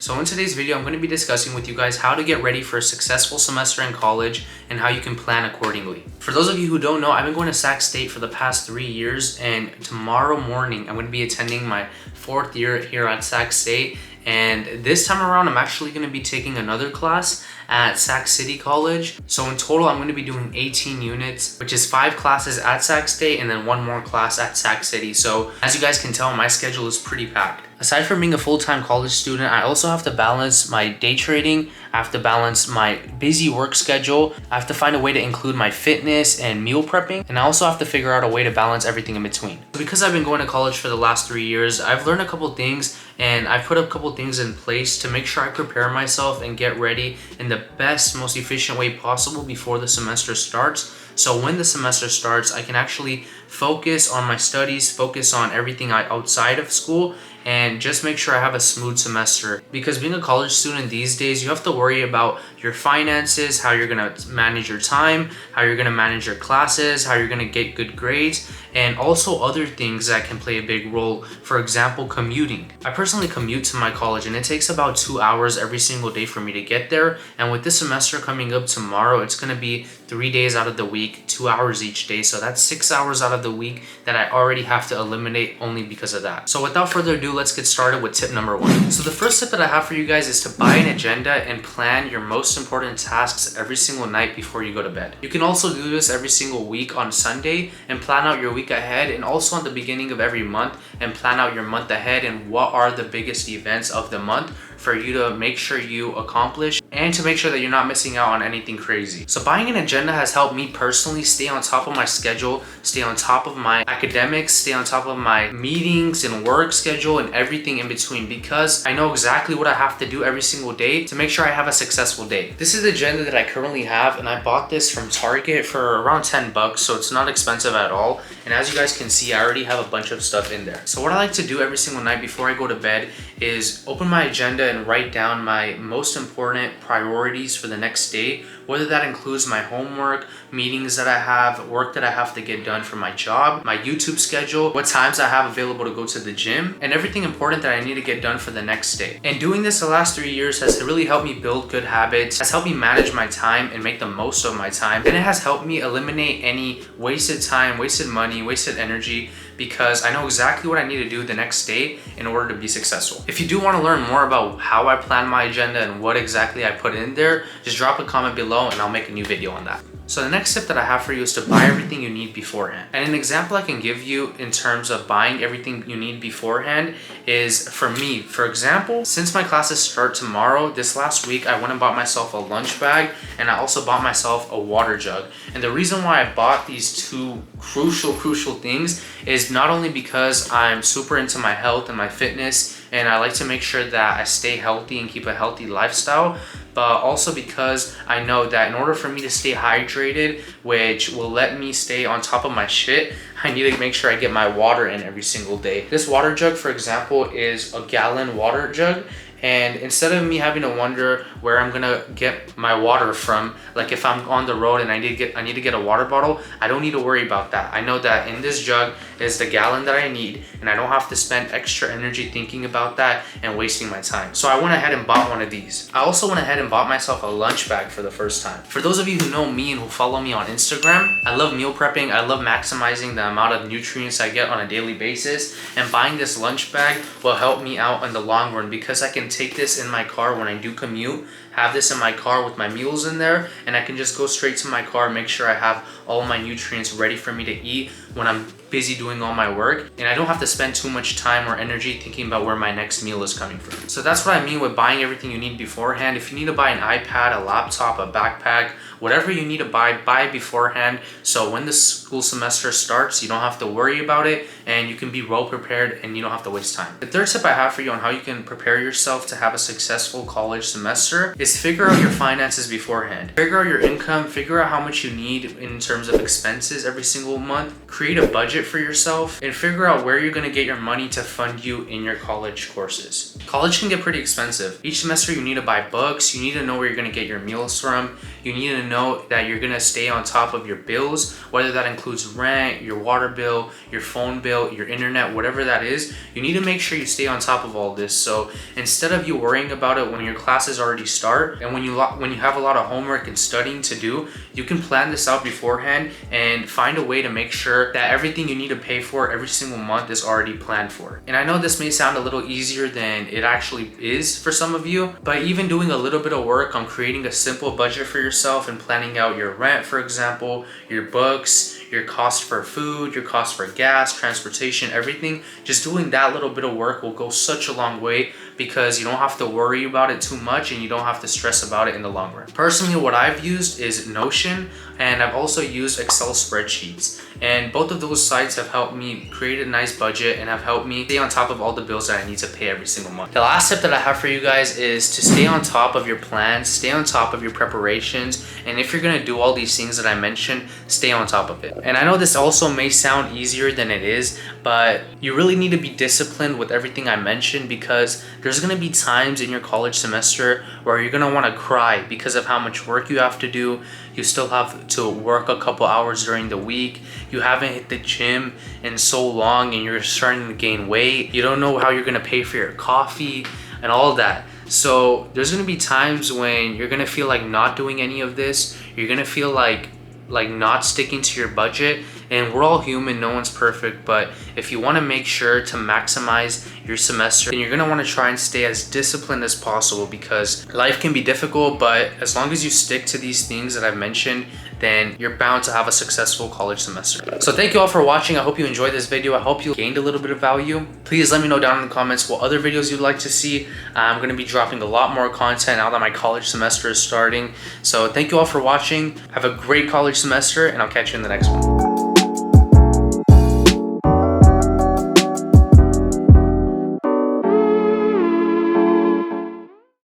So in today's video, I'm going to be discussing with you guys how to get ready for a successful semester in college and how you can plan accordingly. For those of you who don't know, I've been going to Sac State for the past 3 years, and tomorrow morning I'm going to be attending my 4th year here at Sac State. And this time around, I'm actually going to be taking another class at Sac City College. So in total, I'm going to be doing 18 units, which is 5 classes at Sac State and then 1 more class at Sac City. So as you guys can tell, my schedule is pretty packed. Aside from being a full-time college student, I also have to balance my day trading. I have to balance my busy work schedule. I have to find a way to include my fitness and meal prepping. And I also have to figure out a way to balance everything in between. Because I've been going to college for the last 3 years, I've learned a couple things and I've put a couple things in place to make sure I prepare myself and get ready in the best, most efficient way possible before the semester starts. So when the semester starts, I can actually focus on my studies, focus on everything outside of school, and just make sure I have a smooth semester. Because being a college student these days, you have to worry about your finances, how you're gonna manage your time, how you're gonna manage your classes, how you're gonna get good grades, and also other things that can play a big role. For example, commuting. I personally commute to my college and it takes about 2 hours every single day for me to get there. And with this semester coming up tomorrow, it's gonna be 3 days out of the week, 2 hours each day. So that's 6 hours out of the week that I already have to eliminate only because of that. So without further ado, let's get started with tip number 1. So the first tip that I have for you guys is to buy an agenda and plan your most important tasks every single night before you go to bed. You can also do this every single week on Sunday and plan out your week ahead, and also on the beginning of every month and plan out your month ahead and what are the biggest events of the month for you to make sure you accomplish and to make sure that you're not missing out on anything crazy. So buying an agenda has helped me personally stay on top of my schedule, stay on top of my academics, stay on top of my meetings and work schedule and everything in between, because I know exactly what I have to do every single day to make sure I have a successful day. This is the agenda that I currently have, and I bought this from Target for around 10 bucks, so it's not expensive at all. And as you guys can see, I already have a bunch of stuff in there. So what I like to do every single night before I go to bed is open my agenda and write down my most important priorities for the next day, whether that includes my homework, meetings that I have, work that I have to get done for my job, my YouTube schedule, what times I have available to go to the gym, and everything important that I need to get done for the next day. And doing this the last 3 years has really helped me build good habits, has helped me manage my time and make the most of my time, and it has helped me eliminate any wasted time, wasted money, wasted energy, because I know exactly what I need to do the next day in order to be successful. If you do want to learn more about how I plan my agenda and what exactly I put in there, just drop a comment below and I'll make a new video on that. So the next tip that I have for you is to buy everything you need beforehand. And an example I can give you in terms of buying everything you need beforehand is, for me, for example, since my classes start tomorrow, this last week I went and bought myself a lunch bag, and I also bought myself a water jug. And the reason why I bought these two crucial things is not only because I'm super into my health and my fitness, and I like to make sure that I stay healthy and keep a healthy lifestyle, but also because I know that in order for me to stay hydrated, which will let me stay on top of my shit, I need to make sure I get my water in every single day. This water jug, for example, is a gallon water jug. And instead of me having to wonder where I'm gonna get my water from, like if I'm on the road and I need to get a water bottle, I don't need to worry about that. I know that in this jug is the gallon that I need, and I don't have to spend extra energy thinking about that and wasting my time. So I went ahead and bought one of these. I also went ahead and bought myself a lunch bag for the first time. For those of you who know me and who follow me on Instagram, I love meal prepping. I love maximizing the amount of nutrients I get on a daily basis, and buying this lunch bag will help me out in the long run because I can take this in my car when I do commute, have this in my car with my meals in there, and I can just go straight to my car, make sure I have all my nutrients ready for me to eat when I'm busy doing all my work, and I don't have to spend too much time or energy thinking about where my next meal is coming from. So that's what I mean with buying everything you need beforehand. If you need to buy an iPad, a laptop, a backpack, whatever you need to buy beforehand, so when the school semester starts, you don't have to worry about it and you can be well prepared and you don't have to waste time. The third tip I have for you on how you can prepare yourself to have a successful college semester is figure out your finances beforehand. Figure out your income, figure out how much you need in terms of expenses every single month, create a budget budget for yourself and figure out where you're gonna get your money to fund you in your college courses. College can get pretty expensive. Each semester you need to buy books, you need to know where you're gonna get your meals from, you need to know that you're gonna stay on top of your bills, whether that includes rent, your water bill, your phone bill, your internet, whatever that is. You need to make sure you stay on top of all this. So instead of you worrying about it when your classes already start and when you have a lot of homework and studying to do, you can plan this out beforehand and find a way to make sure that everything you need to pay for every single month is already planned for. And I know this may sound a little easier than it actually is for some of you, but even doing a little bit of work on creating a simple budget for yourself and planning out your rent, for example, your books, your cost for food, your cost for gas, transportation, everything, just doing that little bit of work will go such a long way because you don't have to worry about it too much and you don't have to stress about it in the long run. Personally, what I've used is Notion, and I've also used Excel spreadsheets. And both of those sites have helped me create a nice budget and have helped me stay on top of all the bills that I need to pay every single month. The last tip that I have for you guys is to stay on top of your plans, stay on top of your preparations, and if you're gonna do all these things that I mentioned, stay on top of it. And I know this also may sound easier than it is, but you really need to be disciplined with everything I mentioned because there's gonna be times in your college semester where you're gonna wanna cry because of how much work you have to do. You still have to work a couple hours during the week. You haven't hit the gym in so long and you're starting to gain weight. You don't know how you're gonna pay for your coffee and all that. So there's gonna be times when you're gonna feel like not doing any of this. You're gonna feel like not sticking to your budget, and we're all human, no one's perfect, but if you want to make sure to maximize your semester, then you're going to want to try and stay as disciplined as possible because life can be difficult, but as long as you stick to these things that I've mentioned, then you're bound to have a successful college semester. So thank you all for watching. I hope you enjoyed this video. I hope you gained a little bit of value. Please let me know down in the comments what other videos you'd like to see. I'm going to be dropping a lot more content now that my college semester is starting. So thank you all for watching. Have a great college semester, and I'll catch you in the next one.